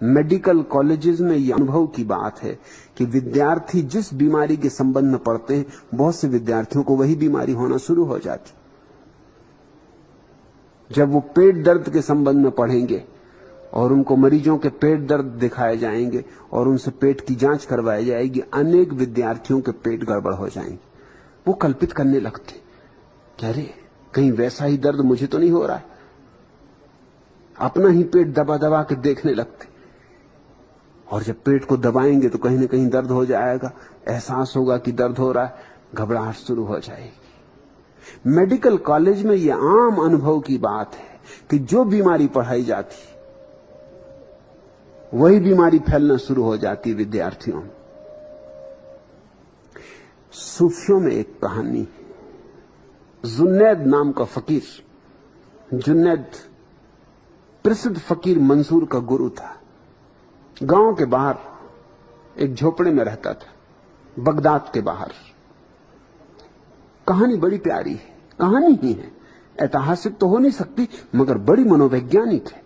Medical colleges में यह अनुभव की बात है कि विद्यार्थी जिस बीमारी के संबंध में पढ़ते हैं, बहुत से विद्यार्थियों को वही बीमारी होना शुरू हो जाती। जब वो पेट दर्द के संबंध में पढ़ेंगे और उनको मरीजों के पेट दर्द दिखाए जाएंगे और उनसे पेट की जांच करवाई जाएगी, अनेक विद्यार्थियों के पेट गड़बड़ हो जाएंगे। वो कल्पित करने लगते कि अरे कहीं वैसा ही दर्द मुझे तो नहीं हो रहा है। अपना ही पेट दबा दबा के देखने लगते, और जब पेट को दबाएंगे तो कहीं ना कहीं दर्द हो जाएगा, एहसास होगा कि दर्द हो रहा है, घबराहट शुरू हो जाएगी। मेडिकल कॉलेज में यह आम अनुभव की बात है कि जो बीमारी पढ़ाई जाती वही बीमारी फैलना शुरू हो जाती विद्यार्थियों में। सूफियों में एक कहानी है। जुन्नैद नाम का फकीर, जुन्नैद प्रसिद्ध फकीर मंसूर का गुरु था। गांव के बाहर एक झोपड़े में रहता था, बगदाद के बाहर। कहानी बड़ी प्यारी है, कहानी ही है, ऐतिहासिक तो हो नहीं सकती मगर बड़ी मनोवैज्ञानिक है।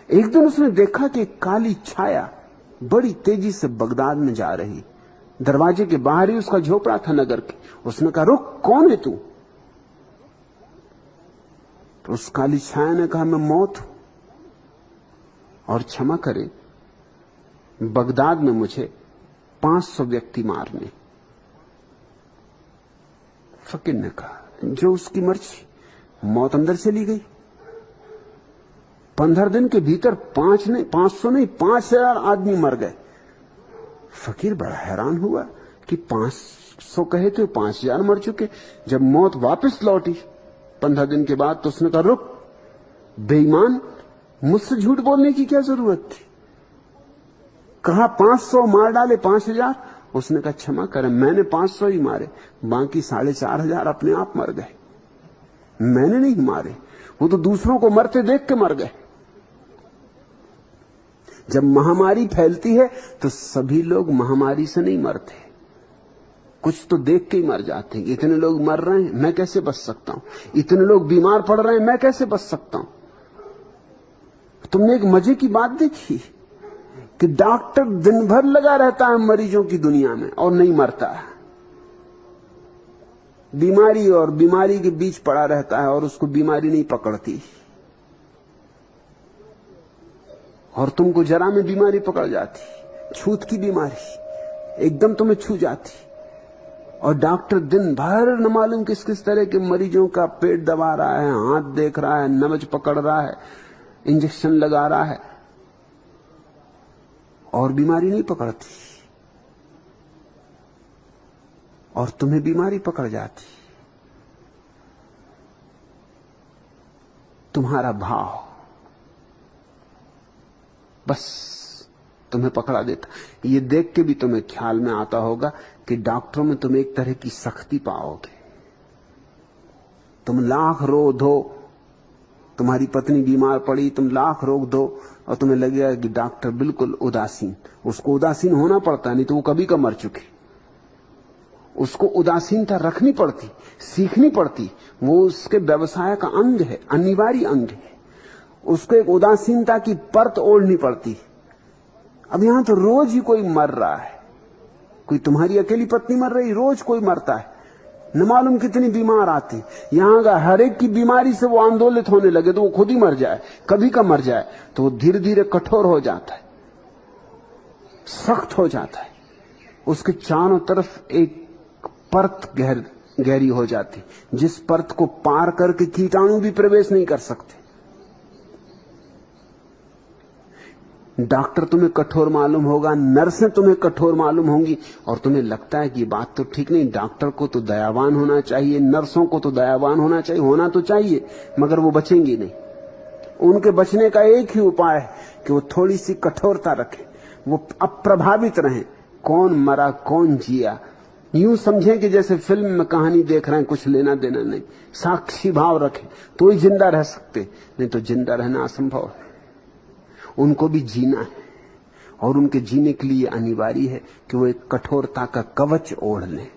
एक दिन उसने देखा कि काली छाया बड़ी तेजी से बगदाद में जा रही। दरवाजे के बाहर ही उसका झोपड़ा था नगर के। उसने कहा, रुक, कौन है तू? तो उस काली छाया ने कहा, मैं मौत हूं और क्षमा करे, बगदाद में मुझे 500 व्यक्ति मारने। फकीर ने कहा, जो उसकी मर्जी। मौत अंदर चली गई। 15 दिन के भीतर 500 नहीं 5000 आदमी मर गए। फकीर बड़ा हैरान हुआ कि 500 कहे थे, 5000 मर चुके। जब मौत वापस लौटी 15 दिन के बाद तो उसने कहा, रुक बेईमान, मुझसे झूठ बोलने की क्या जरूरत थी? कहा 500 मार डाले 5000। उसने कहा, क्षमा करें, मैंने 500 ही मारे, बाकी 4500 अपने आप मर गए। मैंने नहीं मारे, वो तो दूसरों को मरते देख के मर गए। जब महामारी फैलती है तो सभी लोग महामारी से नहीं मरते, कुछ तो देख के ही मर जाते हैं। इतने लोग मर रहे हैं, मैं कैसे बच सकता हूं? इतने लोग बीमार पड़ रहे हैं, मैं कैसे बच सकता हूं? तुमने एक मजे की बात देखी कि डॉक्टर दिन भर लगा रहता है मरीजों की दुनिया में और नहीं मरता है। बीमारी और बीमारी के बीच पड़ा रहता है और उसको बीमारी नहीं पकड़ती। और तुमको जरा में बीमारी पकड़ जाती, छूत की बीमारी एकदम तुम्हें छू जाती। और डॉक्टर दिन भर न मालूम किस किस तरह के मरीजों का पेट दबा रहा है, हाथ देख रहा है, नब्ज पकड़ रहा है, इंजेक्शन लगा रहा है, और बीमारी नहीं पकड़ती। और तुम्हें बीमारी पकड़ जाती। तुम्हारा भाव बस तुम्हें पकड़ा देता। ये देख के भी तुम्हें ख्याल में आता होगा कि डॉक्टरों में तुम एक तरह की सख्ती पाओगे। तुम लाख रो दो, तुम्हारी पत्नी बीमार पड़ी, तुम लाख रोक दो और तुम्हें लगेगा कि डॉक्टर बिल्कुल उदासीन। उसको उदासीन होना पड़ता, नहीं तो वो कभी का मर चुके। उसको उदासीनता रखनी पड़ती, सीखनी पड़ती। वो उसके व्यवसाय का अंग है, अनिवार्य अंग है। उसको एक उदासीनता की परत ओढ़नी पड़ती। अब यहां तो रोज ही कोई मर रहा है। कोई तुम्हारी अकेली पत्नी मर रही, रोज कोई मरता है, न मालूम कितनी बीमार आती। यहां का हर एक की बीमारी से वो आंदोलित होने लगे तो वो खुद ही मर जाए, कभी का मर जाए, तो वो धीरे धीरे कठोर हो जाता है, सख्त हो जाता है। उसके चारों तरफ एक परत गहरी हो जाती, जिस परत को पार करके कीटाणु भी प्रवेश नहीं कर सकते। डॉक्टर तुम्हें कठोर मालूम होगा, नर्सें तुम्हें कठोर मालूम होंगी, और तुम्हें लगता है कि बात तो ठीक नहीं, डॉक्टर को तो दयावान होना चाहिए, नर्सों को तो दयावान होना चाहिए, होना तो चाहिए, मगर वो बचेंगी नहीं। उनके बचने का एक ही उपाय है कि वो थोड़ी सी कठोरता रखें, वो अप्रभावित रहें। कौन मरा कौन जिया, यूं समझें कि जैसे फिल्म में कहानी देख रहे हैं, कुछ लेना देना नहीं। साक्षी भाव रखें तो ही जिंदा रह सकते, नहीं तो जिंदा रहना असंभव है। उनको भी जीना है, और उनके जीने के लिए अनिवार्य है कि वो एक कठोरता का कवच ओढ़ लें।